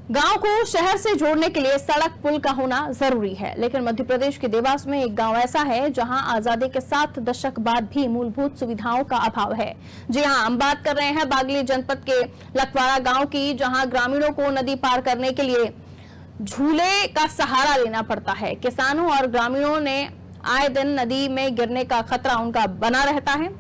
गांव को शहर से जोड़ने के लिए सड़क पुल का होना जरूरी है, लेकिन मध्य प्रदेश के देवास में एक गांव ऐसा है जहां आजादी के 7 दशक बाद भी मूलभूत सुविधाओं का अभाव है। जी हां, हम बात कर रहे हैं बागली जनपद के लखवाड़ा गांव की, जहां ग्रामीणों को नदी पार करने के लिए झूले का सहारा लेना पड़ता है। किसानों और ग्रामीणों ने आए दिन नदी में गिरने का खतरा उनका बना रहता है।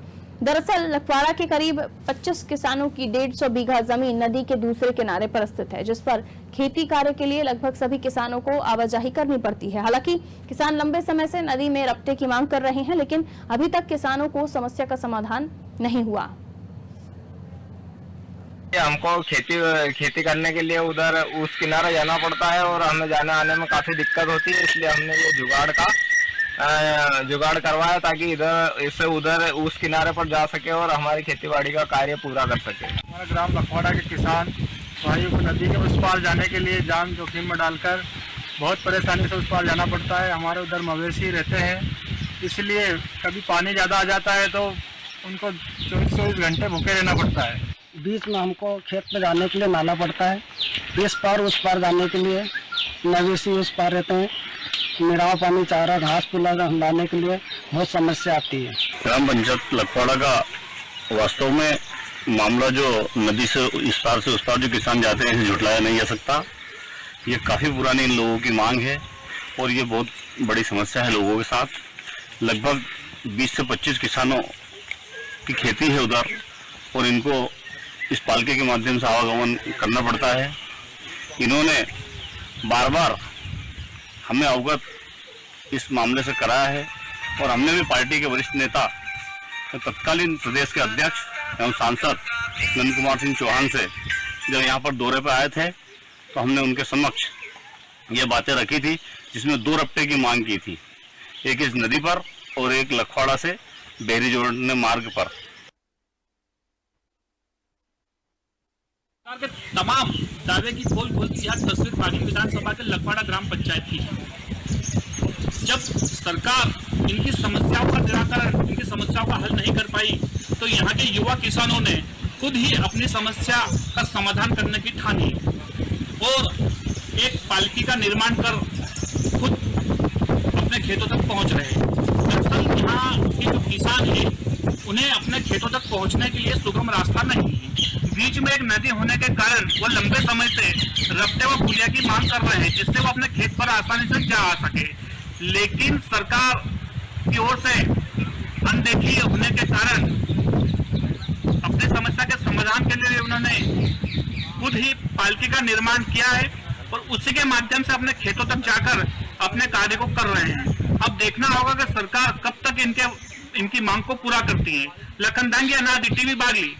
दरअसल लखवाड़ा के करीब 25 किसानों की 150 बीघा जमीन नदी के दूसरे किनारे पर स्थित है, जिस पर खेती कार्य के लिए लगभग सभी किसानों को आवाजाही करनी पड़ती है। हालांकि किसान लंबे समय से नदी में रपटे की मांग कर रहे हैं, लेकिन अभी तक किसानों को समस्या का समाधान नहीं हुआ। हमको खेती करने के लिए उधर उस किनारे जाना पड़ता है और हमें जाने आने में काफी दिक्कत होती है, इसलिए हमने ये जुगाड़ करवाया ताकि इधर इससे उधर उस किनारे पर जा सके और हमारी खेतीबाड़ी का कार्य पूरा कर सके। हमारा ग्राम लखवाड़ा के किसान भाइयों को नदी के उस पार जाने के लिए जान जोखिम में डालकर बहुत परेशानी से उस पार जाना पड़ता है। हमारे उधर मवेशी रहते हैं, इसलिए कभी पानी ज़्यादा आ जाता है तो उनको 24 घंटे भूखे रहना पड़ता है। बीच में हमको खेत में जाने के लिए नाला पड़ता है, इस पार उस पार जाने के लिए मवेशी उस पार रहते हैं। मिराव पानी, चारा, घास फूला लाने के लिए बहुत समस्या आती है। ग्राम पंचायत लखवाड़ा का वास्तव में मामला जो नदी से इस पार से उस पार जो किसान जाते हैं, इसे झुटलाया नहीं जा सकता। ये काफ़ी पुरानी इन लोगों की मांग है और ये बहुत बड़ी समस्या है लोगों के साथ। लगभग 20 से 25 किसानों की खेती है उधर और इनको इस पालके के माध्यम से आवागमन करना पड़ता है। इन्होंने बार बार हमें अवगत इस मामले से कराया है और हमने भी पार्टी के वरिष्ठ नेता तत्कालीन प्रदेश के अध्यक्ष एवं सांसद नंद कुमार सिंह चौहान से जब यहाँ पर दौरे पर आए थे तो हमने उनके समक्ष ये बातें रखी थी, जिसमें 2 रपटे की मांग की थी, एक इस नदी पर और एक लखवाड़ा से बेरी जोड़ने मार्ग पर। के तमाम दावे की खोलती यह तस्वीर बागली विधानसभा के लखवाड़ा ग्राम पंचायत की है। जब सरकार इनकी समस्याओं का निराकरण, इनकी समस्याओं का हल नहीं कर पाई तो यहाँ के युवा किसानों ने खुद ही अपनी समस्या का समाधान करने की ठानी और एक पालकी का निर्माण कर खुद अपने खेतों तक पहुँच रहे हैं। दरअसल यहाँ के जो किसान हैं उन्हें अपने खेतों तक पहुँचने के लिए सुगम रास्ता नहीं है। बीच में एक नदी होने के कारण वो लंबे समय से रपटे व पुलिया की मांग कर रहे हैं, जिससे वो अपने खेत पर आसानी से जा आ सके। लेकिन सरकार की ओर से अनदेखी होने के कारण अपनी समस्या के समाधान के लिए उन्होंने खुद ही पालकी का निर्माण किया है और उसी के माध्यम से अपने खेतों तक जाकर अपने कार्य को कर रहे हैं। अब देखना होगा कि सरकार कब तक इनकी मांग को पूरा करती है। लखन दांगी, अनादि टीवी बागली।